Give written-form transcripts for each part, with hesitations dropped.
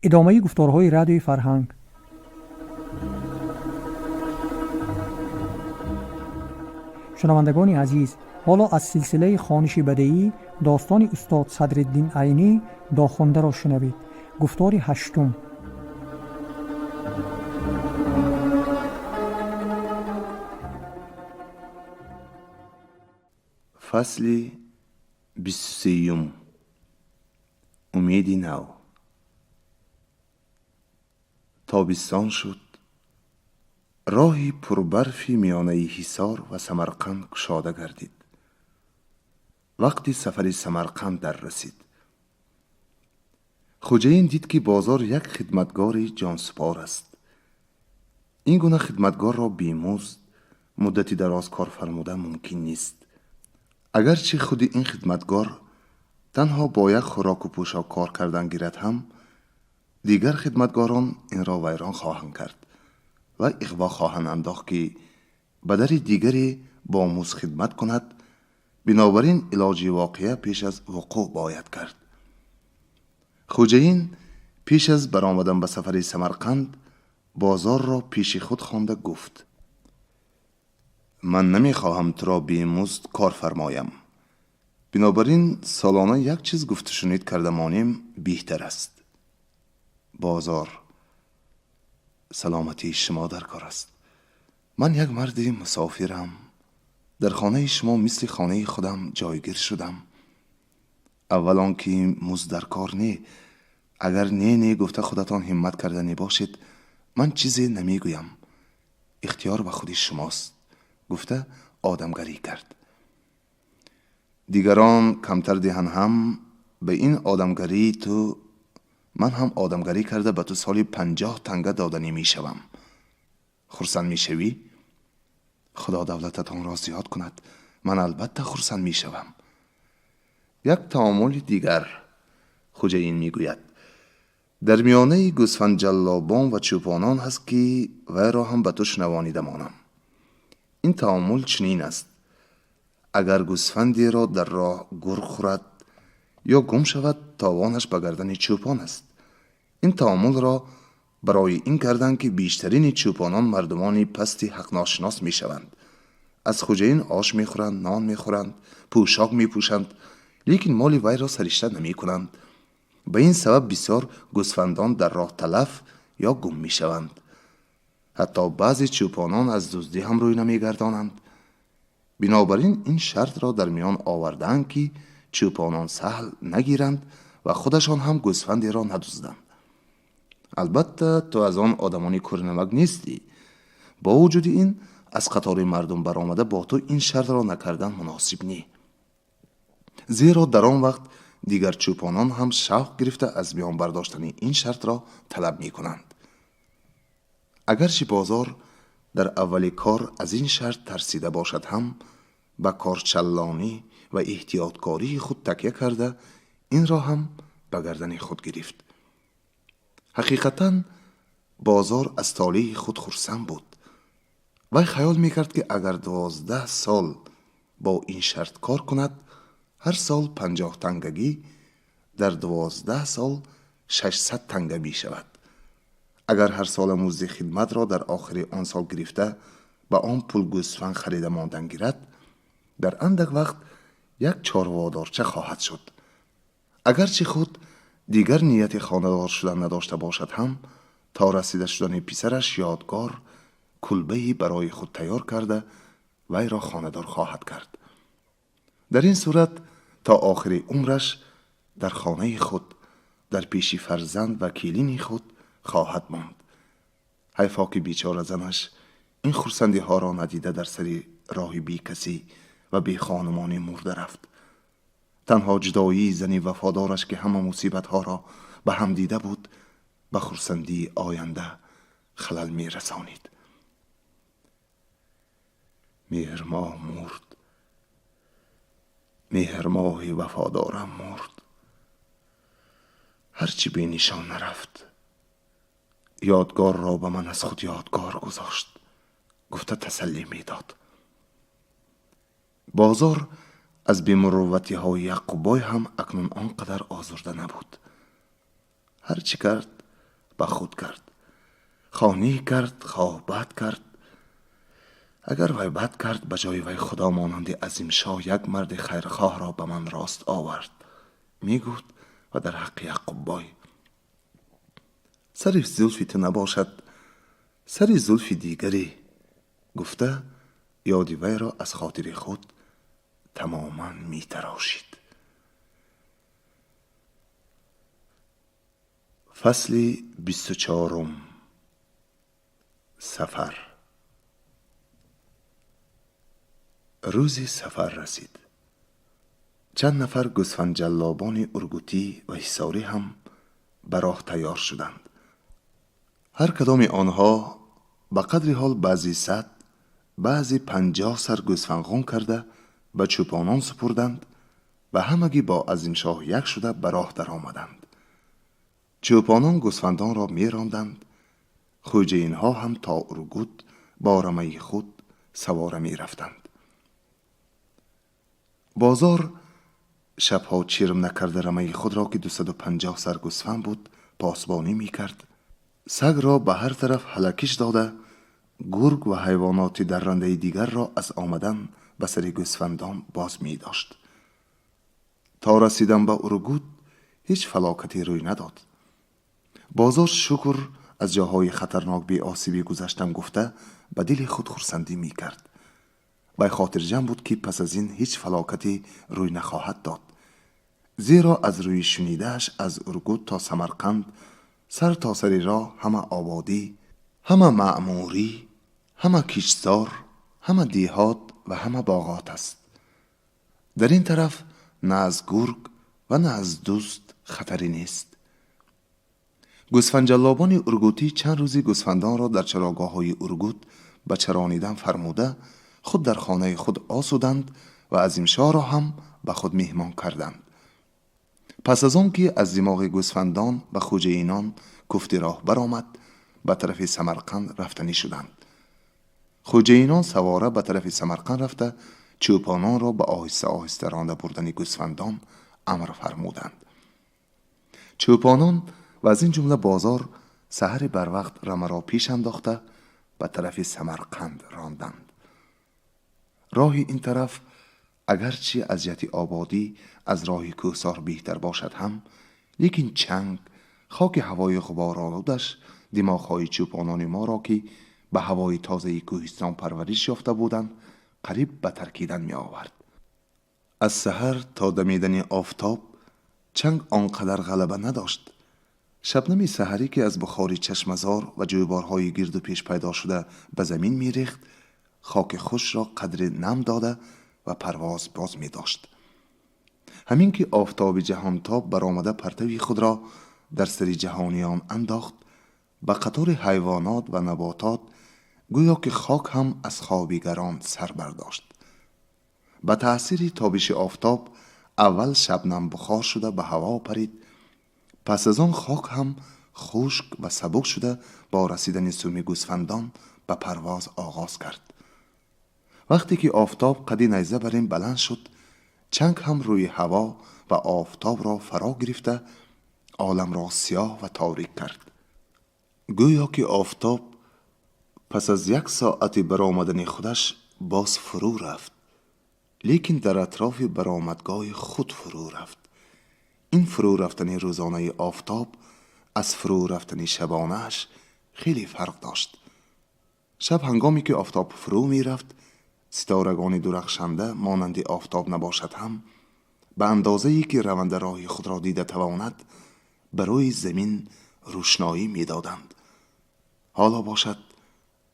ادامه گفتارهای رادیوی فرهنگ. شنوندگان عزیز، حالا از سلسله خوانش بدیعی داستان استاد صدرالدین عینی داخوانده را شنوید. گفتار هشتم. فصل 23. امیدی نو. تابستان شد. راهی پربرفی میانه حصار و سمرقند گشاده گردید. وقتی سفر سمرقند در رسید، خوجین دید که بازار یک خدمتگار جانسپار است. این گونه خدمتگار را بیمزد مدتی دراز کار فرموده ممکن نیست. اگرچه خود این خدمتگار تنها با یک خوراک و پوشاک کار کردن گیرد هم، دیگر خدمتگاران این را ویران خواهند کرد و اغوا خواهند انداخت که به در دیگری با موز خدمت کند. بنابراین علاج واقعه پیش از وقوع باید کرد. خوجین پیش از برآمدن به سفر سمرقند بازار را پیش خود خوانده گفت: من نمیخواهم تو را بیمزد کار فرمایم. بنابراین سالانه یک چیز گفت شنید کرده مانیم بهتر است. بازار: سلامتی شما در کار است. من یک مرد مسافرم. در خانه شما مثل خانه خودم جایگیر شدم. اول آنکه مزد در کار نه. اگر نه گفته خودتان همت کرده نباشید، من چیزی نمیگویم. اختیار به خود شماست. گفته آدمگری کرد. دیگران کمتر دهن هم به این آدمگری تو، من هم آدمگری کرده به تو سالی 50 تنگه دادنی می شوم. خرسند می شوی؟ خدا دولتتان را زیاد کند. من البته خرسند می شوم. یک تعامل دیگر. خوجین می گوید: در میانه گوسفند جلابان و چوپانان هست که وی را هم به تو شنوانیده مانم. این تعامل چنین است: اگر گوسفندی را در راه گرگ خورد یا گم شود، تاوانش به گردن چوپان است. این تعامل را برای این کردن که بیشترین چوپانان مردمان پستی حق ناشناس می شوند. از خوجین آش می خورند، نان می خورند، پوشاک می پوشند، لیکن مال وی را سرشته نمی کنند. به این سبب بسیار گوسفندان در راه تلف یا گم می شوند. حتی بعضی چوپانان از دزدی هم روی نمی گردانند. بنابراین این شرط را در میان آوردند که چوپانان سهل نگیرند و خودشان هم گوسفندی را ندزدند. البته تو از آن آدمانی کرنمک نیستی. با وجود این از قطار مردم برآمده با تو این شرط را نکردن مناسب نی. زیرا در آن وقت دیگر چوپانان هم شوق گرفته از میان برداشتن این شرط را طلب می کنند. اگرچه بازار در اول کار از این شرط ترسیده باشد هم، به کارچلانی و احتیاطکاری خود تکیه کرده این را هم به گردن خود گرفت. حقیقتاً بازار از طالع خود خرسند بود. وی خیال میکرد که اگر 12 سال با این شرط کار کند، هر سال 50 تنگگی در 12 سال 600 تنگه می شود. اگر هر سال مزد خدمت را در آخر آن سال گرفته با آن پول گوسفند خریده ماندن گیرد، در اندک وقت یک چاروادارچه خواهد شد. اگرچه خود دیگر نیت خانه‌دار شدن نداشته باشد هم، تا رسیده شدن پسرش یادگار کلبه‌ای برای خود تیار کرده وی را خانه‌دار خواهد کرد. در این صورت تا آخر عمرش در خانه خود در پیش فرزند و کیلین خود خواهد ماند. حیفا که بیچاره زنش این خرسندی ها را ندیده در سر راه بی کسی و بی خانمانی مرده رفت. تنها جدایی زنی وفادارش که همه مصیبت ها را به هم دیده بود، به خرسندی آینده خلل می رسانید. مهرماه مرد. مهرماه وفادارم مرد. هرچی به نشان نرفت. یادگار را به من از خود یادگار گذاشت. گفته تسلی می داد. بازار از بی‌مروتی های یعقوبای هم اکنون آنقدر آزرده نبود. هرچی کرد به خود کرد. خواه نیک کرد خواه بد کرد. اگر وی بد کرد به جای وی خدا مانند عظیم شاه یک مرد خیرخواه را به من راست آورد. می گفت و در حق یعقوب بای سر زلفی تو نباشد سر زلفی دیگری گفته یادی وی را از خاطر خود تماما می تراشید. فصل 24. سفر. روزی سفر رسید. چند نفر گوسفند جلابان ارگوتی و حصاری هم به راه تیار شدند. هر کدام آنها به قدر حال بعضی 100 بعضی 50 سر گوسفند کرده به چوپانان سپردند و همگی با عظیم شاه یک شده به راه در آمدند. چوپانان گوسفندان را می راندند. خوج اینها هم تا ارگوت با رمه خود سواره می رفتند. بازار شبها چیرم نکرده رمه خود را که 250 سر گوسفند بود پاسبانی می کرد. سگ را به هر طرف هلکش داده گرگ و حیوانات درنده دیگر را از آمدن به سر گوسفندان باز می داشت. تا رسیدن به ارگوت هیچ فلاکتی روی نداد. بازار شکر از جاهای خطرناک بی آسیبی گذشتم گفته به دل خود خرسندی می کرد. به خاطر جمع بود که پس از این هیچ فلاکتی روی نخواهد داد، زیرا از روی شنیدهش از ارگوت تا سمرقند سر تا سری راه همه آبادی، همه معموری، همه کشتزار، همه دیهات و همه باغات است. در این طرف نه از گرگ و نه از دوست خطری نیست. گوسفند جلابان ارگوتی چند روزی گوسفندان را در چراگاه های ارگوت به چرانیدن فرموده خود در خانه خود آسودند و عظیم شاه را هم به خود میهمان کردند. پس از آن که از دماغ گوسفندان به خوج اینان کوفتی راه برآمد به طرف سمرقند رفتنی شدند. خوج اینان سواره به طرف سمرقند رفته چوپانان را به آهسته آهسته رانده بردن گوسفندان امر فرمودند. چوپانان و از این جمله بازار سحر بر وقت رمه را پیش انداخته به طرف سمرقند راندند. راه این طرف اگرچه از جهت آبادی از راه کوهسار بهتر باشد هم، لیکن چنگ خاک هوای غبارآلودش دماغ‌های چوپانان ما را که به هوای تازه کوهستان پرورش یافته بودند قریب به ترکیدن می آورد. از سحر تا دمیدن آفتاب چنگ آنقدر غلبه نداشت. شبنم سحری که از بخاری چشمزار و جویبارهای گرد و پیش پیدا شده به زمین می ریخت خاک خوش را قدر نم داده و پرواز باز می داشت. همین که آفتاب جهانتاب برآمده پرتوی خود را در سر جهانیان انداخت به قطار حیوانات و نباتات گویا که خاک هم از خوابیگران سر برداشت. به تأثیر تابش آفتاب اول شبنم بخار شده به هوا پرید، پس از آن خاک هم خشک و سبک شده با رسیدن سوم گوسفندان به پرواز آغاز کرد. وقتی که آفتاب قد نیزه بر این بلند شد چنگ هم روی هوا و آفتاب را فرا گرفته عالم را سیاه و تاریک کرد. گویا که آفتاب پس از 1 ساعت برآمدن خودش باز فرو رفت، لیکن در اطراف برآمدگاه خود فرو رفت. این فرو رفتن روزانه آفتاب از فرو رفتن شبانهش خیلی فرق داشت. شب هنگامی که آفتاب فرو می رفت ستارگان درخشنده مانند آفتاب نباشد هم به اندازه‌ای که روند راه خود را دیده تواند برای زمین روشنایی می دادند. حالا باشد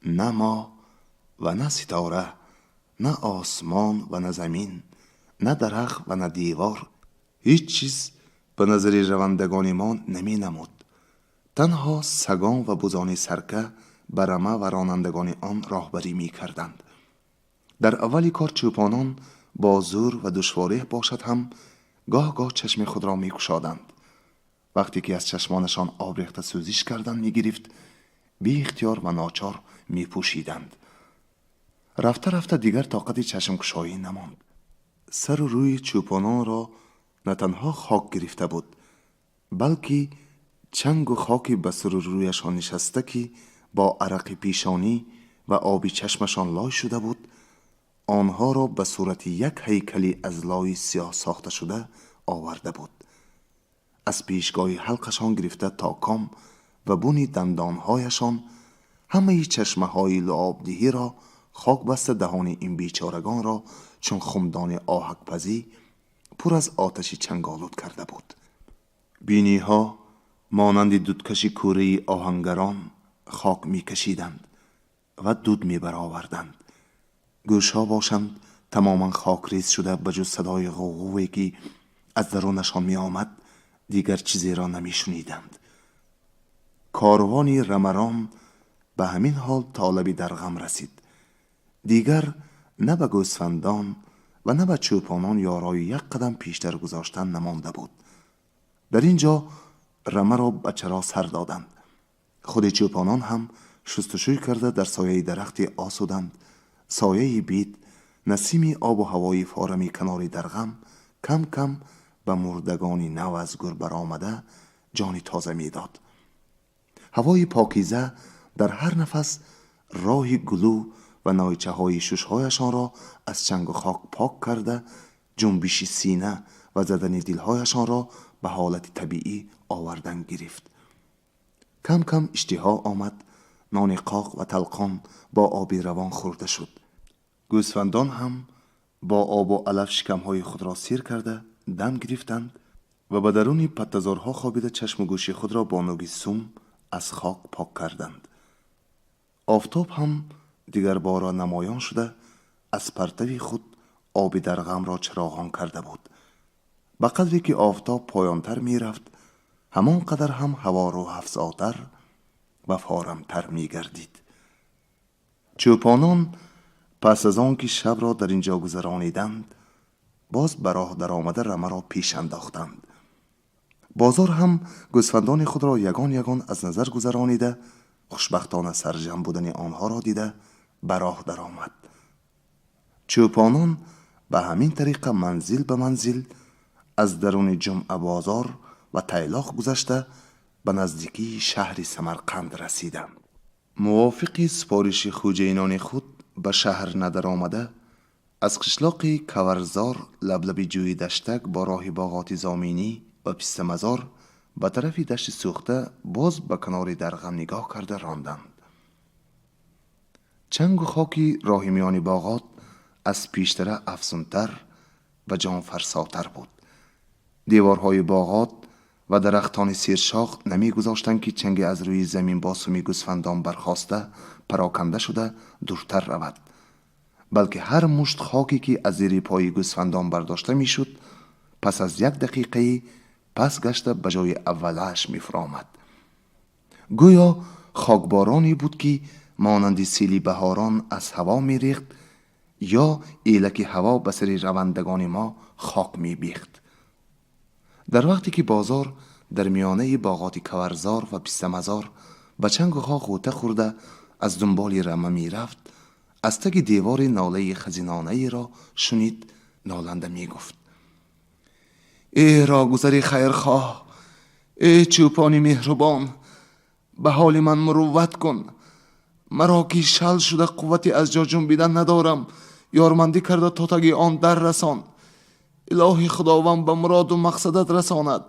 نه ما و نه ستاره، نه آسمان و نه زمین، نه درخت و نه دیوار، هیچ چیز به نظر روندگان ما نمی نمود. تنها سگان و بزان سرکه برمه و رانندگان آن راهبری می کردند. در اولی کار چوپانان با زور و دشواری باشد هم گاه گاه چشم خود را می گشادند. وقتی که از چشمانشان آب ریخته سوزش کردن می گرفت بی اختیار و ناچار می پوشیدند. رفته رفته دیگر طاقت چشم گشایی نماند. سر و روی چوپانان را نه تنها خاک گرفته بود بلکه چنگ و خاکی به سر رویشان نشسته که با عرق پیشانی و آبی چشمشان لای شده بود، آنها را به صورت یک هیکلی از لای سیاه ساخته شده آورده بود. از پیشگاه حلقشان گرفته تا کام و بونی دندانهایشان، همه چشمه های لعابدهی را خاک بسته دهان این بیچارگان را چون خمدان آهک پزی پر از آتش چنگالود کرده بود. بینی ها مانند دودکش کوره آهنگران خاک می کشیدند و دود می برآوردند. گوش ها باشند تماما خاکریز شده، بجز صدای غوغویی که از درونشان می آمد دیگر چیزی را نمی شنیدند. کاروانی رمران به همین حال طالبی در غم رسید. دیگر نه به گوسفندان و نه به چوپانان یارای یک قدم پیشتر گذاشتن نمانده بود. در اینجا رمه را به چرا سر دادند. خود چوپانان هم شستشوی کرده در سایه درختی آسودند. سایه بید، نسیمی آب و هوای فارمی کناری درغم کم کم به مردگانی نو از گر برآمده جانی تازه میداد. هوای پاکیزه در هر نفس راه گلو و نایچه های ششهایشان را از چنگ و خاک پاک کرده، جنبش سینه و زدن دلهایشان را به حالت طبیعی آوردن گرفت. کم کم اشتها آمد. نان قاق و تلقان با آبی روان خورده شد. گوسفندان هم با آب و علف شکمهای خود را سیر کرده دم گرفتند و به درون پته‌زارها خوابیده چشم و گوشی خود را با نوگی سم از خاک پاک کردند. آفتاب هم دیگر بار نمایان شده از پرتوی خود آب درغم را چراغان کرده بود. به قدری که آفتاب پایانتر می رفت، همان قدر هم هوا رو افزاتر و فارمتر می گردید. چوپانان پس از آن که شب را در اینجا گذرانیدند، باز به راه در آمده رمه را پیش انداختند. بازار هم گوسفندان خود را یگان یگان از نظر گذرانیده، خوشبختانه سرجم بودن آنها را دیده به راه در آمد. چوپانان به همین طریق منزل به منزل از درون جمعه بازار و تیلاق گذشته به نزدیکی شهر سمرقند رسیدند. موافق سپارش خوجینان خود به شهر ندر آمده، از قشلاق کورزار لبلب جوی دشتک با راه باغات زامینی و پست مزار به طرف دشت سوخته باز به کنار درغم نگاه کرده راندند. چنگ و خاکی راه میان باغات از پیشتر افزونتر و جان فرساتر بود. دیوارهای باغات و درختان سیرشاخ نمی گذاشتند که چنگ از روی زمین با سمی گوسفندان برخاسته پراکنده شده دورتر رود، بلکه هر مشت خاکی که از زیر پای گوسفندان برداشته می شد پس از 1 دقیقه پس گشته به جای اولش می فرامد. گویا خاکبارانی بود که مانند سیلی بهاران از هوا می ریخت یا ایلک هوا به سر روندگان ما خاک می بیخت. در وقتی که بازار در میانه باغات کورزار و پست مزار به چنگ و خاک غوطه خورده از دنبال رمه می رفت، از تک دیوار ناله خزینانه را شنید. نالنده می گفت: ای را گذری خیرخواه، ای چوپانی مهربان، به حال من مروت کن. مرا که شل شده قوتی از جا جنبیدن ندارم، یارمندی کرده تا تگی آن در رسان. الهی خداوند به مراد و مقصدت رساند.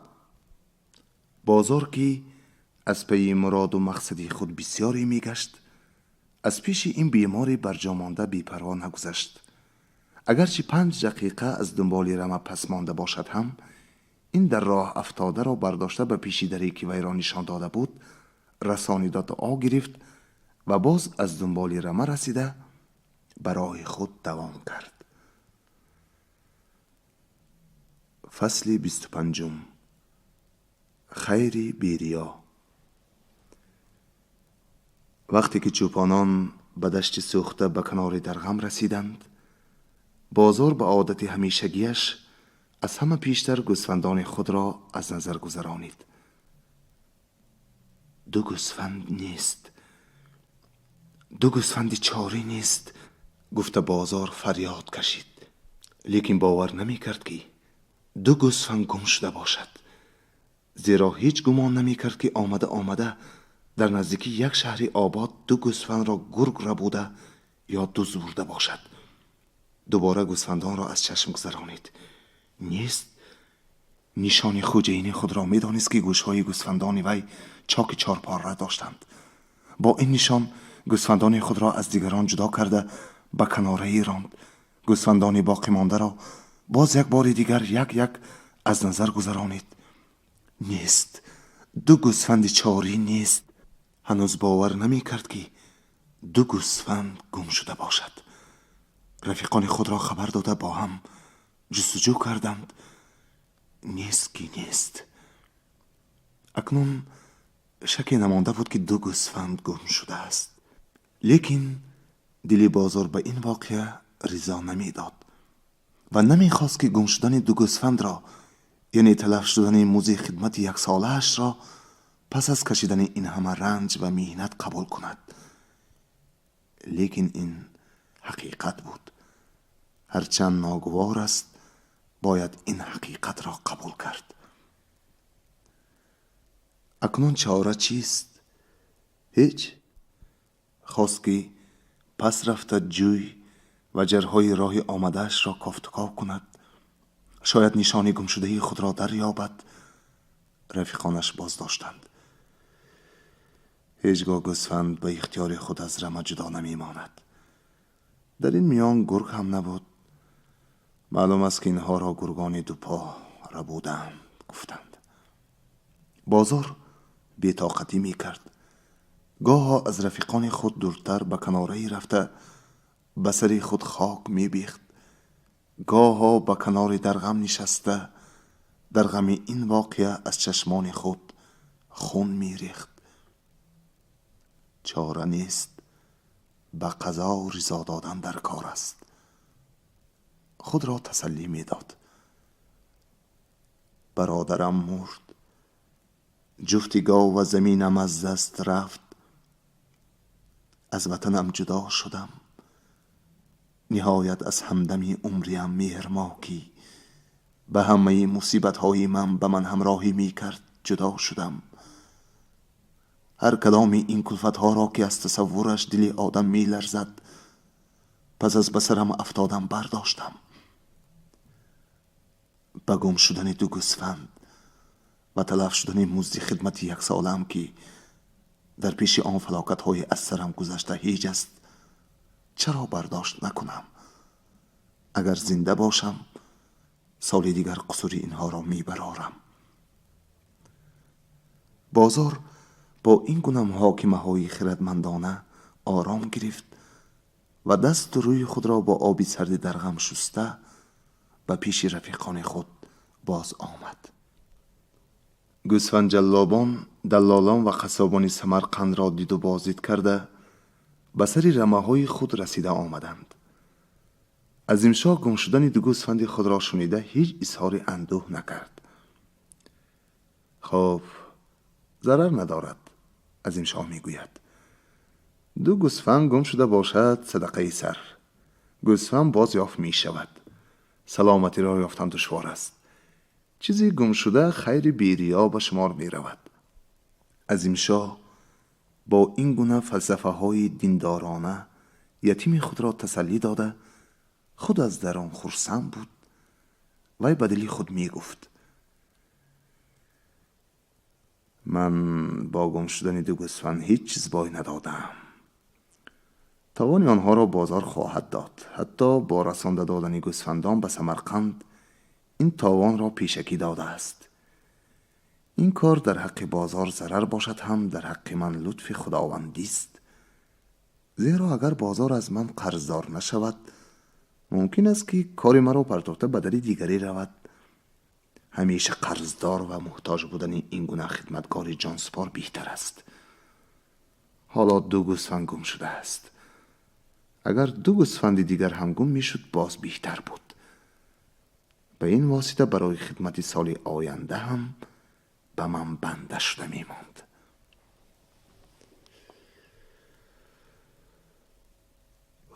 بازار که از پی مراد و مقصدی خود بسیاری می گشت، از پیش این بیماری برجامانده بی‌پروا نگذشت. اگرچه 5 دقیقه از دنبال رمه پس مانده باشد هم، این در راه افتاده را برداشته به پیشی دری که وی را نشان داده بود رسانیده تا آ گرفت و باز از دنبال رمه رسیده به راه خود دوام کرد. فصل 25. خیر بیریا. وقتی که چوپانان به دشت سوخته به کنار درغم رسیدند، بازار به عادت همیشگیش از همه پیشتر گوسفندان خود را از نظر گذرانید. 2 گوسفند نیست، 2 گوسفند چاری نیست، گفته بازار فریاد کشید. لیکن باور نمی کرد که 2 گوسفند گم شده باشد. زیرا هیچ گمان نمی کرد که آمده در نزدیکی یک شهری آباد 2 گوسفند را گرگ ربوده یا دزد برده باشد. دوباره گوسفندان را از چشم گذرانید. نیست. نشان خوجینی خود را می دانست که گوشهای گوسفندان وی چاک 4 پاره داشتند. با این نشان گوسفندان خود را از دیگران جدا کرده به کناره راند. گوسفندان باقی مانده را باز یک بار دیگر یک یک از نظر گذرانید. نیست. 2 گوسفند چاری نیست. هنوز باور نمی کرد که 2 گوسفند گم شده باشد. رفیقان خود را خبر داده با هم جستجو کردند. نیست که نیست. اکنون شکی نمانده بود که 2 گوسفند گم شده است. لیکن دل بازار به این واقعه رضا نمی داد و نمی خواست که گم شدن 2 گوسفند را، یعنی تلف شدن موزه خدمت 1 ساله‌اش را، پس از کشیدن این همه رنج و محنت قبول کند. لیکن این حقیقت بود. هرچند ناگوار است، باید این حقیقت را قبول کرد. اکنون چاره چیست؟ هیچ. خواست که پس رفته جوی و جرهای راه آمدهش را کافتکاو کند. شاید نشانی گم شده خود را دریابد. رفیقانش باز داشتند. هیچگاه گوسفند به اختیار خود از رمه جدا نمی ماند. در این میان گرگ هم نبود. معلوم است که اینها را گرگان 2 پا ربودند گفتند. بازار بی‌طاقتی می کرد. گاه از رفیقان خود دورتر به کناره‌ای رفته به سر خود خاک می بیخت. گاه به کنار درغم نشسته در غم این واقعه از چشمان خود خون می ریخت. چاره نیست. به قضا رضا دادن در کار است. خود را تسلی می داد. برادرم مرد. جفتی گاو و زمینم از دست رفت. از وطنم جدا شدم. نهایت از همدمی عمریم مهرماکی به همه مصیبت های من به من همراهی می کرد جدا شدم. هر کدام این کلفت ها را که از تصورش دل آدم می لرزد پس از بسرم افتادم برداشتم. به گم شدن 2 گوسفند و تلف شدن مزد خدمت 1 سالم که در پیش آن فلاکت های از سرم گذشته هیچ است، چرا برداشت نکنم؟ اگر زنده باشم سال دیگر قصور اینها را می برارم. بازار با این گونه محاکمه های خردمندانه آرام گرفت و دست و روی خود را با آبی سرد در غم شسته به پیش رفیقان خود باز آمد. گوسفند جلابان، دلالان و قصابان سمرقند را دید و بازدید کرده به سر رمه های خود رسیده آمدند. عظیمشاه گم شدن 2 گوسفند خود را شنیده هیچ اظهار اندوه نکرد. خب ضرر ندارد. عظیمشاه میگوید 2 گوسفند گم شده باشد صدقه سر. گوسفند باز یافت می شود. سلامتی را یافتن دشوار است. چیزی گم شده خیر بیریا به شمار می رود. عظیمشاه با این گونه فلسفه های دیندارانه یتیم خود را تسلی داده خود از درون خرسند بود. وی به دل خود می گفت من با گم شدن 2 گوسفند هیچ چیز بای ندادم. توان آنها را بازار خواهد داد. حتی با رسانده دادن گوسفندان به سمرقند این توان را پیشکی داده است. این کار در حق بازار ضرر باشد هم در حق من لطف خداوندی است. زیرا اگر بازار از من قرضدار نشود ممکن است که کار مرا پرتافته به در دیگری رود. همیشه قرضدار و محتاج بودن این گونه خدمتگار جانسپار بهتر است. حالا 2 گوسفند گم شده است. اگر 2 گوسفند دیگر هم گم می شد باز بهتر بود. به این واسطه برای خدمت سال آینده هم به من بنده شده می ماند.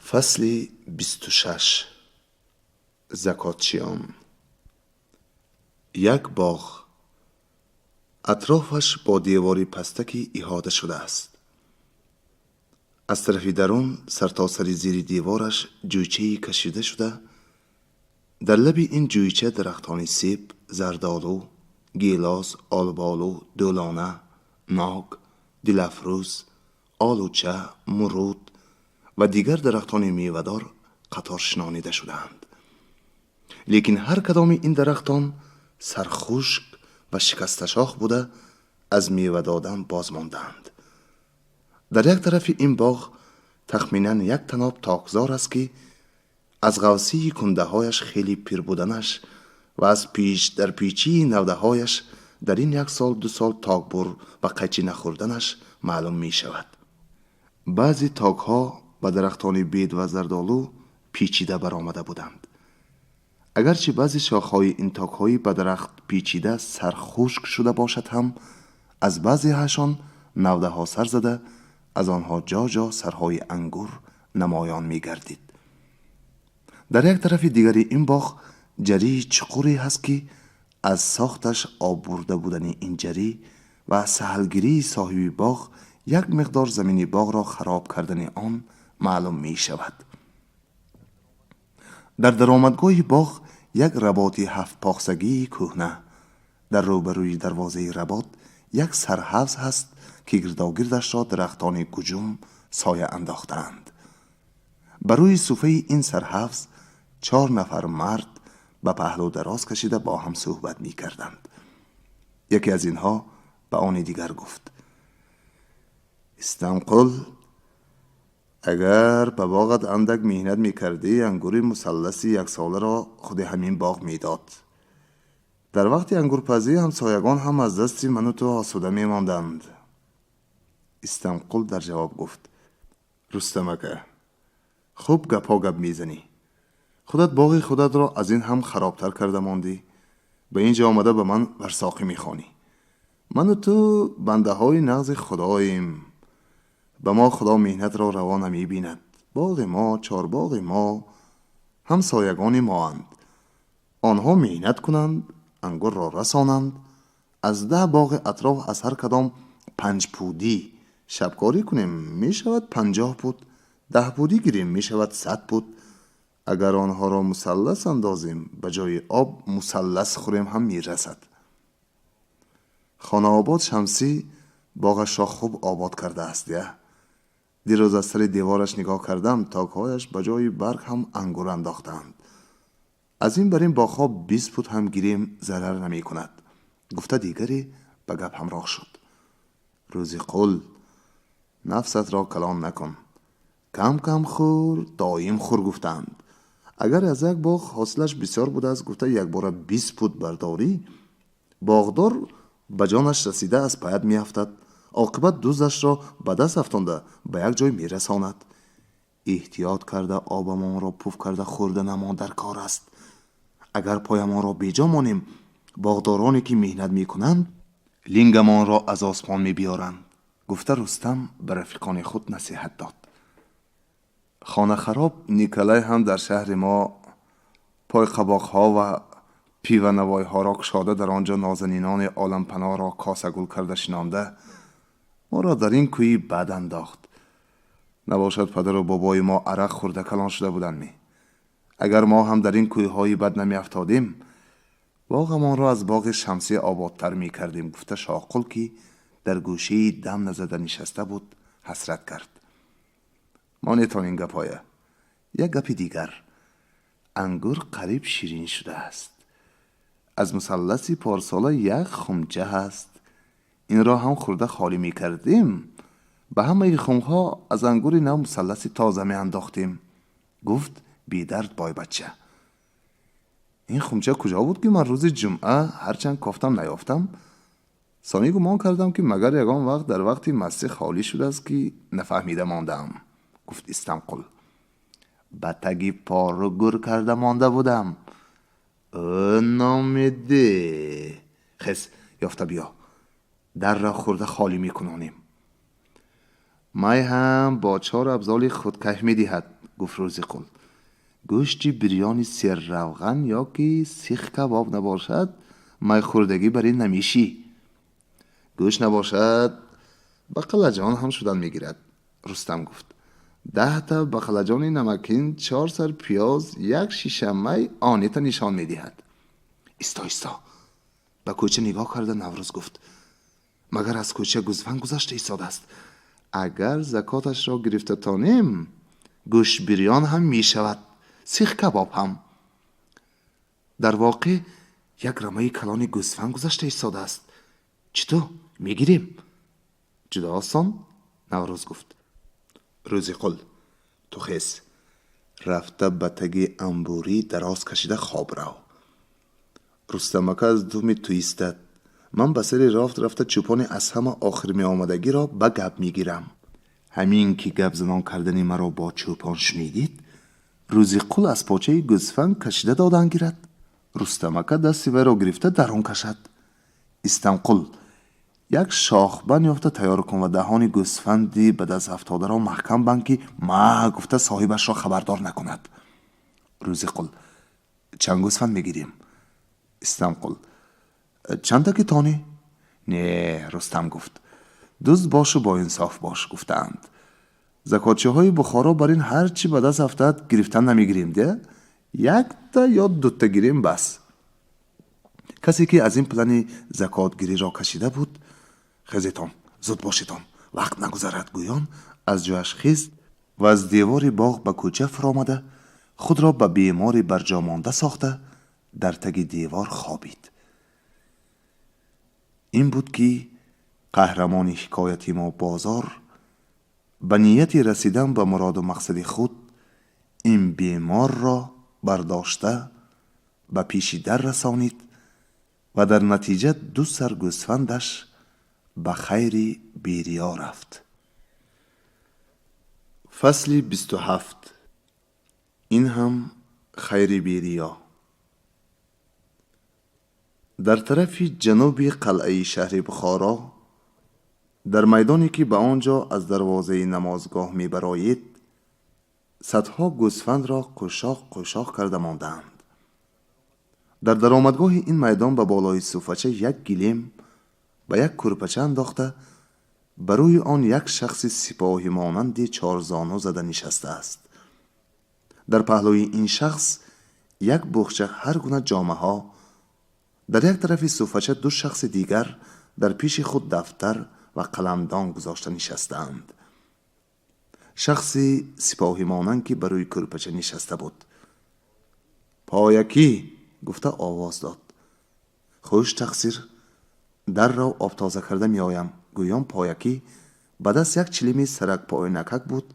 فصل 26 زکاتچیان. 1 باغ اطرافش با دیواری پستکی احاطه شده است. از طرف درون سرتاسر زیر دیوارش جویچه‌ای کشیده شده. در لب این جویچه درختان سیب، زردآلو، گیلاس، آلبالو، دولانه، ناگ، دلافروز، آلوچه، مرود و دیگر درختان میوه‌دار قطار شنانیده شدند. لیکن هر کدام این درختان سرخوشک و شکسته شاخ بوده از میوه دادن باز ماندند. در یک طرف این باغ تخمینا یک تناب تاکزار است که از غوثی کنده هایش خیلی پیر بودنش و از پیچ در پیچی نوده هایش در این 1 سال 2 سال تاکبر و قیچی نخوردنش معلوم می شود. بعضی تاک ها و درختان بید و زردالو پیچیده برآمده بودند. اگرچه بعضی شاخهای این تاک‌های به درخت پیچیده سرخوشک شده باشد هم از بعضی هاشان نوده ها سر زده، از آنها جا جا سرهای انگور نمایان می گردید. در یک طرف دیگری این باغ جری چقوری هست که از ساختش آب برده بودن این جری و سهلگیری صاحب باغ یک مقدار زمین باغ را خراب کردن آن معلوم می شود. در درآمدگاه باغ یک رباطی 7 پاخسگی کهنه، در روبروی دروازه رباط یک سرحوض هست که گرداگردش را درختان گجوم سایه انداختند. بر روی صوفه این سرحوض 4 نفر مرد به پهلو دراز کشیده با هم صحبت می کردند. یکی از اینها به آن دیگر گفت: استنقل، اگر به باغت اندک مهنت می کردی انگور مثلثی 1 ساله را خود همین باغ می داد. در وقت انگورپزی همسایگان هم از دست من و تو آسوده می ماندند. استنقل در جواب گفت: رستمکه، خوب گپا گپ می زنی. خودت باغ خودت را از این هم خرابتر کرده ماندی. به اینجا آمده به من ورساقی می خوانی. من و تو بنده های نغز خداییم. به ما خدا مهنت را روا نمی بیند. باغ ما، 4 باغ ما همسایگان ما اند. آنها مهنت کنند، انگور را رسانند. از 10 باغ اطراف از هر کدام 5 پودی شبکاری کنیم می شود 50 پود. 10 پودی گیریم می شود 100 پود. اگر آنها را مثلث اندازیم به جای آب مثلث خوریم هم می رسد. خانه آباد شمسی باغش را خوب آباد کرده است. دیروز از سر دیوارش نگاه کردم، تاکهایش به جای برگ هم انگور انداختند. از این بر این باغها 20 پود هم گیریم ضرر نمی کند. گفته دیگری به گپ همراه شد: روزی قل، نفست را کلان نکن. کم کم خور دایم خور گفتند. اگر از یک باغ حاصلش بسیار بود است، گفته یک بار 20 پود برداری، باغدار به جانش رسیده از پایت می افتد. عاقبت دوزش را به دست افکنده به یک جای می رساند. احتیاط کرده آبمان را پف کرده خوردن ما در کار است. اگر پایمان را بیجا مانیم، باغدارانی که مهنت می کنند لینگمان را از آسمان می بیارند. گفته رستم به رفیقان خود نصیحت داد: خانه خراب نیکلای هم در شهر ما پای قباق‌ها و پیو نوای‌ها را کشاده در آنجا نازنینان عالم پناه را کاسه گل کرده شنانده ما را در این کوی بد انداخت. نباشد پدر و بابای ما عرق خورده کلان شده بودند. اگر ما هم در این کوی‌های بد نمی افتادیم، باغمان را از باغ شمسی آبادتر می کردیم. گفته شاقل که در گوشه دم نزده نشسته بود حسرت کرد: ما نیتان این گپایه. یک گپ دیگر، انگور قریب شیرین شده است. از مثلثی پارسالا 1 خمچه هست. این را هم خورده خالی می کردیم، به همه خمها از انگور نو مثلثی تازه می انداختیم. گفت: بی درد بای بچه. این خمچه کجا بود که من روز جمعه هرچند کافتم نیافتم؟ ثانی گمان کردم که مگر یگان وقت در وقتی مستی خالی شده است که نفهمیده ماندم. گفت استنقل: بتگی پا رو گر کرده مانده بودم. نامیده. خس یافته بیا، در را خورده خالی می کنونیم. مای هم با 4 ابزال خودکش می دهد. گفت روزی قل: گوشتی بریانی سر روغن یا که سیخ کباب نباشد مای خوردگی بر این نمیشی. گوش نباشد بقلجان هم شدن میگیرد. رستم گفت 10 تا بقلجان نمکین، 4 سر پیاز، 1 شیشه می آنیتا نشان میدهد. ایستا. به کوچه نگاه کرده نوروز گفت مگر از کوچه گوسفند گذشته ایستاده است؟ اگر زکاتش را گرفته تانیم گوش بریان هم می شود، سیخ کباب هم. در واقع یک رمه کلان گوسفند گذشته ایستاده است. چطور میگیریم؟ جدا آسان. نوروز گفت روزی قل تو خیز رفته به تگی انبوری دراز کشیده خواب رو. رستمکه از دومی تو ایستد. من به سر رفته چوپان از همه آخر می آمدگی را به گپ می گیرم. همین که گپ زنان کردنی مرا با چوپان شنیدید، روزی قل از پاچه گوسفند کشیده دادن گیرد. رستمکه دستی وی را گرفته درون کشد. ایستم قل یک شاخ بند یافته تیار کن و دهان گوسفندی به دست افتاده را محکم بند که ما گفته صاحبش را خبردار نکند. روزی قل چند گوسفند میگیریم؟ ایستم قل چند تا که تانی؟ نه. رستم گفت دوست باش و با انصاف باش. گفتند زکاتچه های بخارا بر این هر چی به دست افتاد گرفتن نمیگیریم ده؟ 1 تا یا 2 تا گیریم بس. کسی که از این پلن زکات گیری را کشیده بود خیزتان زود باشیتان وقت نگذرد گویان از جایش خیست و از دیوار باغ به کوچه فرآمده خود را به بیماری برجا مانده ساخته در تگ دیوار خوابید. این بود که قهرمان حکایت ما بازار به نیت رسیدن به مراد و مقصد خود این بیمار را برداشته به پیش در رسانید و در نتیجه 2 سر گوسفندش به خیر بیریا رفت. فصل 27. این هم خیر بیریا. در طرف جنوبی قلعه شهر بخارا در میدانی که به آنجا از دروازه نمازگاه می برآیید صدها گوسفند را قشاق کرده ماندند. در درآمدگاه این میدان به بالای صوفچه یک گلیم به یک کرپچه انداخته بر روی آن یک شخص سپاهی مانند 4 زانو زده نشسته است. در پهلوی این شخص یک بخچه هر گونه جامه ها، در یک طرف صوفچه 2 شخص دیگر در پیش خود دفتر و قلمدان گذاشته نشستند. شخصی سپاهی مانند که بر روی کرپچه نشسته بود پایکی گفته آواز داد خوش تقصیر در را آب تازه کرده می آیم. گویان پایکی به دست یک چلیمی سرک پای نکک بود.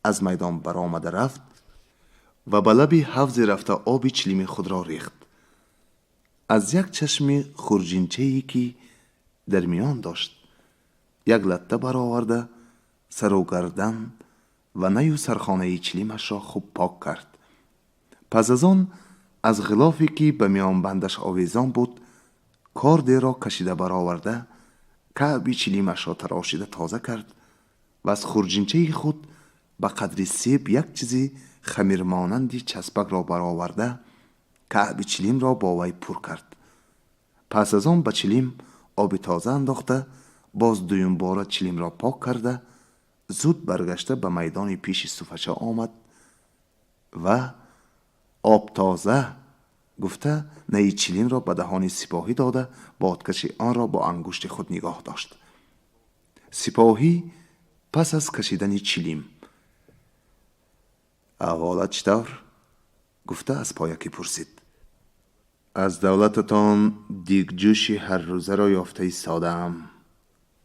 از میدان برآمده رفت و به لب حوض رفته آب چلیمی خود را ریخت. از یک چشم خورجینچه‌ای که در میان داشت یک لطه برآورده سر و گردن و نی و سرخانه چلیمش را خوب پاک کرد. پس از آن از غلافی که به میان بندش آویزان بود کارده را کشیده برآورده کعب چلیمش را تراشیده تازه کرد و از خورجینچه خود به قدر سیب یک چیزی خمیر مانندی چسبک را برآورده کعب چلیم را با وی پر کرد. پس از آن به چلیم آب تازه انداخته باز دویم باره چلیم را پاک کرده زود برگشته به میدان پیش صوفچه آمد و آب تازه گفته نی چلیم را به دهان سپاهی داده بادکش آن را با انگشت خود نگاه داشت. سپاهی پس از کشیدن چلیم احوالت چطور؟ گفته از پایکی پرسید. از دولتتان دیگجوش هر روزه را یافته ایستادم.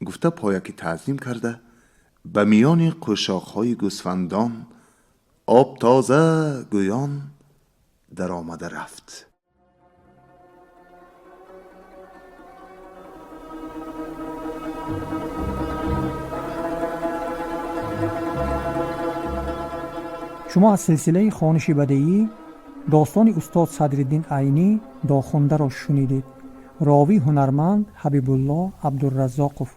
گفته پایکی تعظیم کرده به میان قشاق‌های گوسفندان آب تازه گویان در آمده رفت. شما از سلسله خوانش بدیعی داستان استاد صدرالدین عینی داخونده را شنیدید. راوی هنرمند حبیب الله عبدالرزاقов.